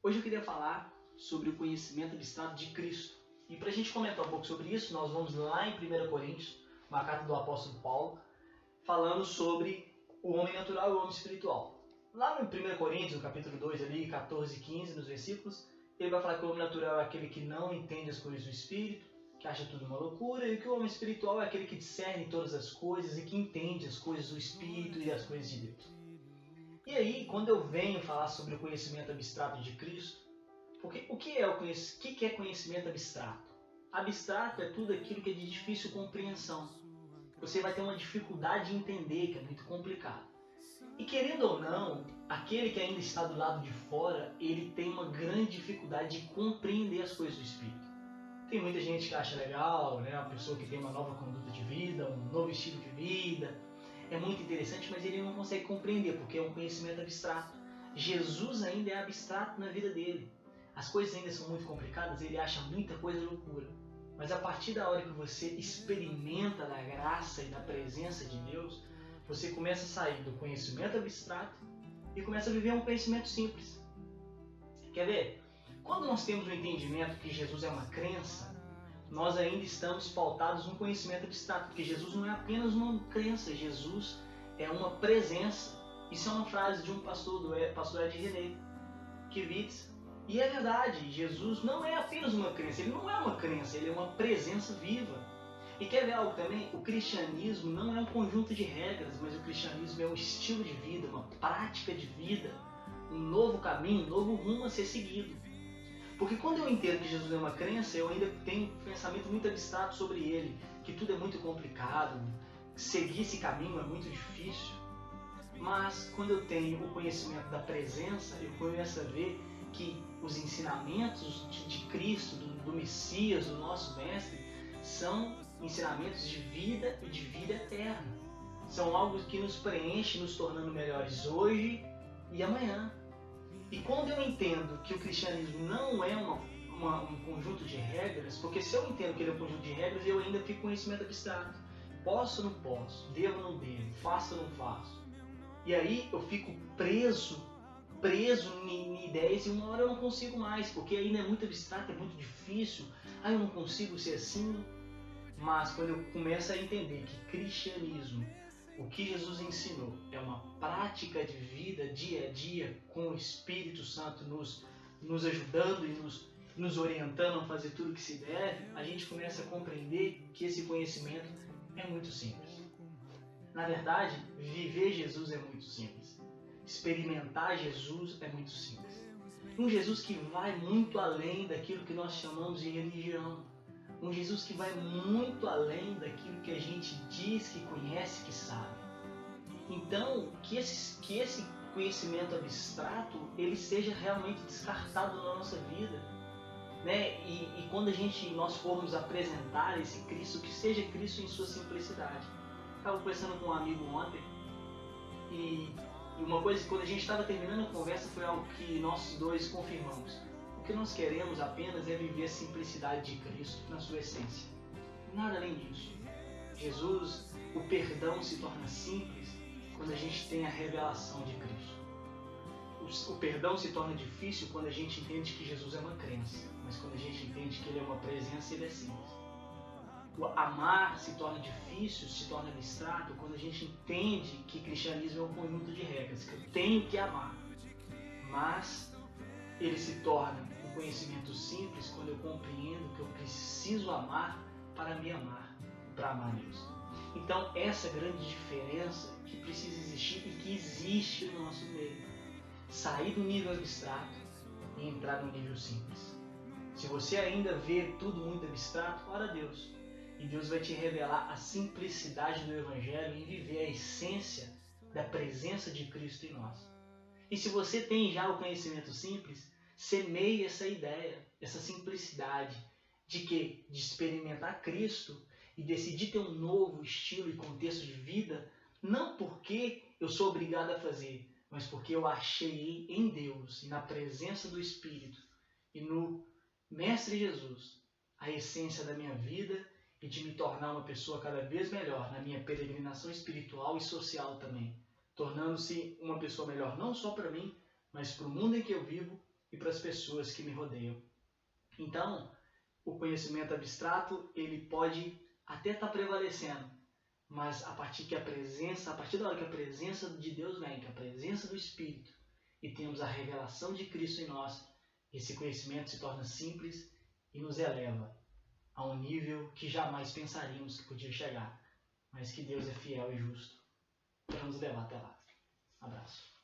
Hoje eu queria falar sobre o conhecimento abstrato de Cristo. E para a gente comentar um pouco sobre isso, nós vamos lá em 1 Coríntios, uma carta do apóstolo Paulo, falando sobre o homem natural e o homem espiritual. Lá no 1 Coríntios, no capítulo 2, ali, 14 e 15, nos versículos, ele vai falar que o homem natural é aquele que não entende as coisas do Espírito, que acha tudo uma loucura, e que o homem espiritual é aquele que discerne todas as coisas e que entende as coisas do Espírito e as coisas de Deus. E aí, quando eu venho falar sobre o conhecimento abstrato de Cristo, porque o que é conhecimento abstrato? Abstrato é tudo aquilo que é de difícil compreensão. Você vai ter uma dificuldade de entender, que é muito complicado. E querendo ou não, aquele que ainda está do lado de fora, ele tem uma grande dificuldade de compreender as coisas do Espírito. Tem muita gente que acha legal, né? Uma pessoa que tem uma nova conduta de vida, um novo estilo de vida. É muito interessante, mas ele não consegue compreender, porque é um conhecimento abstrato. Jesus ainda é abstrato na vida dele. As coisas ainda são muito complicadas, ele acha muita coisa loucura. Mas a partir da hora que você experimenta da graça e da presença de Deus, você começa a sair do conhecimento abstrato e começa a viver um conhecimento simples. Quer ver? Quando nós temos o entendimento que Jesus é uma crença, nós ainda estamos pautados no conhecimento abstrato, porque Jesus não é apenas uma crença, Jesus é uma presença. Isso é uma frase de um pastor, do pastor Ed René Kivitz. E é verdade, Jesus não é apenas uma crença, ele não é uma crença, ele é uma presença viva. E quer ver algo também? O cristianismo não é um conjunto de regras, mas o cristianismo é um estilo de vida, uma prática de vida, um novo caminho, um novo rumo a ser seguido. Porque quando eu entendo que Jesus é uma crença, eu ainda tenho um pensamento muito abstrato sobre ele, que tudo é muito complicado, seguir esse caminho é muito difícil. Mas quando eu tenho o conhecimento da presença, eu começo a ver que os ensinamentos de Cristo, do Messias, do nosso Mestre, são ensinamentos de vida e de vida eterna. São algo que nos preenche, nos tornando melhores hoje e amanhã. E quando eu entendo que o cristianismo não é um conjunto de regras, porque se eu entendo que ele é um conjunto de regras, eu ainda fico com conhecimento abstrato. Posso ou não posso? Devo ou não devo? Faço ou não faço? E aí eu fico preso em ideias e uma hora eu não consigo mais, porque ainda é muito abstrato, é muito difícil. Eu não consigo ser assim. Mas quando eu começo a entender que cristianismo, o que Jesus ensinou, é uma prática de vida dia a dia, com o Espírito Santo nos ajudando e nos orientando a fazer tudo o que se deve, a gente começa a compreender que esse conhecimento é muito simples. Na verdade, viver Jesus é muito simples. Experimentar Jesus é muito simples. Um Jesus que vai muito além daquilo que nós chamamos de religião. Um Jesus que vai muito além daquilo que a gente diz que conhece, que sabe. Então, que esse conhecimento abstrato ele seja realmente descartado na nossa vida. Né? E quando nós formos apresentar esse Cristo, que seja Cristo em sua simplicidade. Estava conversando com um amigo ontem e uma coisa, quando a gente estava terminando a conversa, foi algo que nós dois confirmamos. O que nós queremos apenas é viver a simplicidade de Cristo na sua essência. Nada além disso. Jesus, o perdão se torna simples quando a gente tem a revelação de Cristo. O perdão se torna difícil quando a gente entende que Jesus é uma crença, mas quando a gente entende que Ele é uma presença, Ele é simples. O amar se torna difícil, se torna abstrato quando a gente entende que cristianismo é um conjunto de regras, que eu tenho que amar. Mas ele se torna um conhecimento simples quando eu compreendo que eu preciso amar para me amar, para amar Deus. Então essa é a grande diferença que precisa existir e que existe no nosso meio. Sair do nível abstrato e entrar no nível simples. Se você ainda vê tudo muito abstrato, ora a Deus. E Deus vai te revelar a simplicidade do Evangelho e viver a essência da presença de Cristo em nós. E se você tem já o conhecimento simples, semeie essa ideia, essa simplicidade de experimentar Cristo e decidir ter um novo estilo e contexto de vida, não porque eu sou obrigado a fazer, mas porque eu achei em Deus e na presença do Espírito e no Mestre Jesus a essência da minha vida e de me tornar uma pessoa cada vez melhor na minha peregrinação espiritual e social também, tornando-se uma pessoa melhor não só para mim, mas para o mundo em que eu vivo e para as pessoas que me rodeiam. Então, o conhecimento abstrato, ele pode até estar prevalecendo, mas a partir da hora que a presença de Deus vem, que a presença do Espírito, e temos a revelação de Cristo em nós, esse conhecimento se torna simples e nos eleva a um nível que jamais pensaríamos que podia chegar, mas que Deus é fiel e justo para nos levar até lá. Abraço.